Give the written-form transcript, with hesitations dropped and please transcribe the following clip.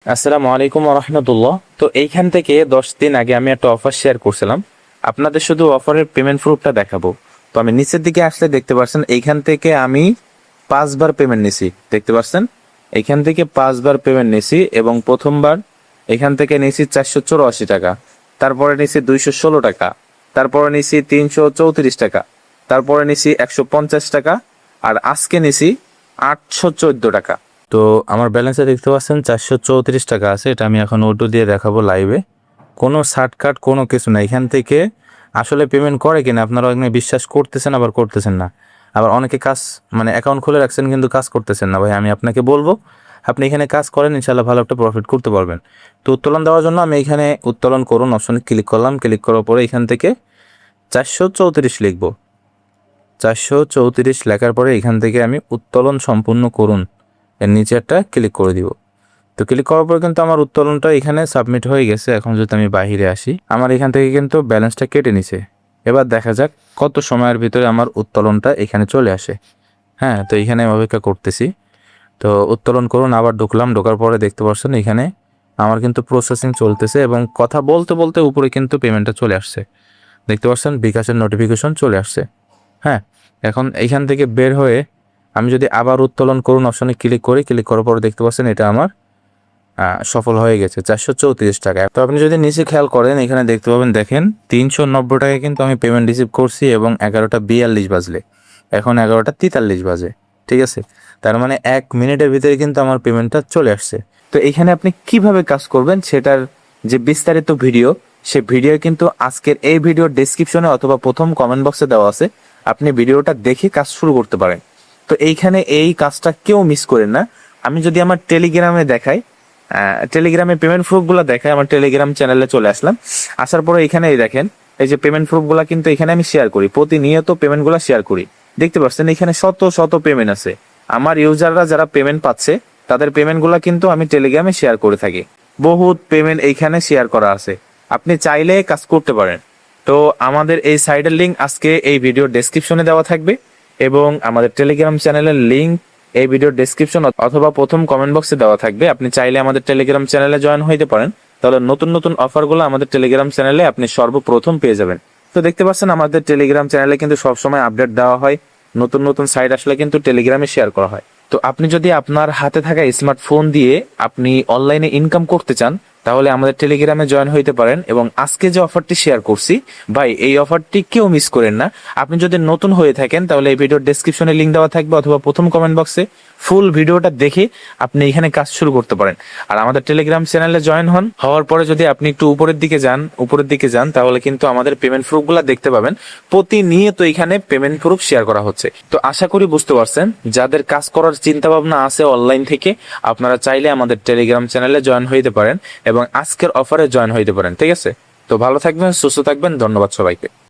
আসসালামু আলাইকুম রহমতুল্লাহ। তো এইখান থেকে 10 দিন আগে আমি একটা অফার শেয়ার করছিলাম, আপনাদের শুধু অফারের পেমেন্ট প্রুফটা দেখাবো। তো আমি নিচের দিকে আসলে দেখতে পাচ্ছেন এইখান থেকে আমি 5 বার পেমেন্ট নিছি, দেখতে পাচ্ছেন এইখান থেকে 5 বার পেমেন্ট নিছি এবং প্রথমবার এখান থেকে নিছি 484 টাকা, তারপরে নিছি 216 টাকা, তারপরে নিছি 334 টাকা, তারপরে নিছি 150 টাকা, আর আজকে নিছি 814 টাকা। তো আমার ব্যালেন্সে দেখতে পাচ্ছেন 434 টাকা আছে, এটা আমি এখন ওটু দিয়ে দেখাবো লাইভে। কোনো শর্টকাট কোনো কিছু না, এখান থেকে আসলে পেমেন্ট করে কিনা আপনারা অনেকে বিশ্বাস করতেছেন আবার করতেছেন না, আবার অনেকে কাজ মানে অ্যাকাউন্ট খুলে রাখছেন কিন্তু কাজ করতেছেন না। ভাই আমি আপনাকে বলবো আপনি এখানে কাজ করেন, ইনশাল্লাহ ভালো একটা প্রফিট করতে পারবেন। তো উত্তোলন দেওয়ার জন্য আমি এখানে উত্তোলন করুন অপশনে ক্লিক করলাম, ক্লিক করার পরে এখান থেকে 434 লিখবো। 434 লেখার পরে এখান থেকে আমি উত্তোলন সম্পূর্ণ করুন এর নিচে একটা ক্লিক করে দিব। তো ক্লিক করার পর কিন্তু আমার উত্তোলনটা এখানে সাবমিট হয়ে গেছে। এখন যদি আমি বাইরে আসি, আমার এখান থেকে কিন্তু ব্যালেন্সটা কেটে নিছে। এবার দেখা যাক কত সময়ের ভিতরে আমার উত্তোলনটা এখানে চলে আসে। হ্যাঁ, তো এখানে অপেক্ষা করতেছি। তো উত্তোলন করুন, আবার ঢুকলাম, ঢোকার পরে দেখতে পাচ্ছেন এখানে আমার কিন্তু প্রসেসিং চলতেছে এবং কথা বলতে বলতে উপরে কিন্তু পেমেন্টটা চলে আসছে, দেখতে পাচ্ছেন বিকাশের নোটিফিকেশন চলে আসছে। হ্যাঁ, এখন এইখান থেকে বের হয়ে আমি যদি আবার উত্তোলন করুন অপশনে ক্লিক করি, ক্লিক করার পরে দেখতে পাচ্ছেন এটা আমার সফল হয়ে গেছে 434 টাকা। তো আপনি যদি নিচে খেয়াল করেন এখানে দেখতে পাবেন, দেখেন 390 টাকা কিন্তু আমি পেমেন্ট রিসিভ করছি এবং 11টা 42 বাজলে এখন 11টা 43 বাজে। ঠিক আছে, তার মানে 1 মিনিটের ভিতরে কিন্তু আমার পেমেন্টটা চলে আসছে। তো এখানে আপনি কিভাবে কাজ করবেন সেটার যে বিস্তারিত ভিডিও, সে ভিডিও কিন্তু আজকের এই ভিডিওর ডেসক্রিপশনে অথবা প্রথম কমেন্ট বক্সে দেওয়া আছে, আপনি ভিডিওটা দেখে কাজ শুরু করতে পারেন। তো এইখানে এই কাজটা কেউ মিস করেন না। আমি যদি আমার টেলিগ্রামে দেখাই, টেলিগ্রামে পেমেন্ট প্রুফগুলো দেখায়, আমার টেলিগ্রাম চ্যানেলে চলে আসলাম। আসার পরে এখানে দেখেন এই যে পেমেন্ট প্রুফগুলো কিন্তু এখানে আমি শেয়ার করি, প্রতিনিয়ত পেমেন্টগুলো শেয়ার করি। দেখতে পাচ্ছেন এখানে শত শত পেমেন্ট আছে। আমার ইউজাররা যারা পেমেন্ট পাচ্ছে তাদের পেমেন্টগুলো কিন্তু আমি টেলিগ্রামে শেয়ার করে থাকি। বহুত পেমেন্ট এইখানে শেয়ার করা আছে, আপনি চাইলে কাজ করতে পারেন। তো আমাদের এই সাইডের লিঙ্ক আজকে এই ভিডিওর ডেসক্রিপশনে দেওয়া থাকবে এবং আমাদের টেলিগ্রাম চ্যানেলের লিঙ্ক এই ভিডিওর ডেসক্রিপশন অথবা প্রথম কমেন্ট বক্সে দেওয়া থাকবে। আপনি চাইলে আমাদের টেলিগ্রাম চ্যানেলে জয়েন হইতে পারেন, তাহলে নতুন নতুন অফারগুলো আমাদের টেলিগ্রাম চ্যানেলে আপনি সর্বপ্রথম পেয়ে যাবেন। তো দেখতে পাচ্ছেন আমাদের টেলিগ্রাম চ্যানেলে কিন্তু সবসময় আপডেট দেওয়া হয়, নতুন নতুন সাইট আসলে কিন্তু টেলিগ্রামে শেয়ার করা হয়। তো আপনি যদি আপনার হাতে থাকা স্মার্টফোন দিয়ে আপনি অনলাইনে ইনকাম করতে চান তাহলে আমাদের টেলিগ্রামে জয়েন হইতে পারেন। এবং আজকে যে অফারটি শেয়ার করছি ভাই, এই অফারটি কেউ মিস করেন না। আপনি যদি নতুন হয়ে থাকেন তাহলে এই ভিডিওর ডেসক্রিপশনে লিঙ্ক দেওয়া থাকবে অথবা প্রথম কমেন্ট বক্সে, ফুল ভিডিওটা দেখে আপনি এখানে কাজ শুরু করতে পারেন। আর আমাদের টেলিগ্রাম চ্যানেলে জয়েন হওয়ার পরে যদি আপনি একটু উপরের দিকে যান তাহলে কিন্তু আমাদের পেমেন্ট প্রুফগুলো দেখতে পাবেন। প্রতিনিয়ত এখানে পেমেন্ট প্রুফ শেয়ার করা হচ্ছে। তো আশা করি বুঝতে পারছেন, যাদের কাজ করার চিন্তা ভাবনা আছে অনলাইন থেকে, আপনারা চাইলে আমাদের টেলিগ্রাম চ্যানেলে জয়েন হইতে পারেন এবং আজকের অফারে জয়েন হইতে পারেন। ঠিক আছে, তো ভালো থাকবেন, সুস্থ থাকবেন, ধন্যবাদ সবাইকে।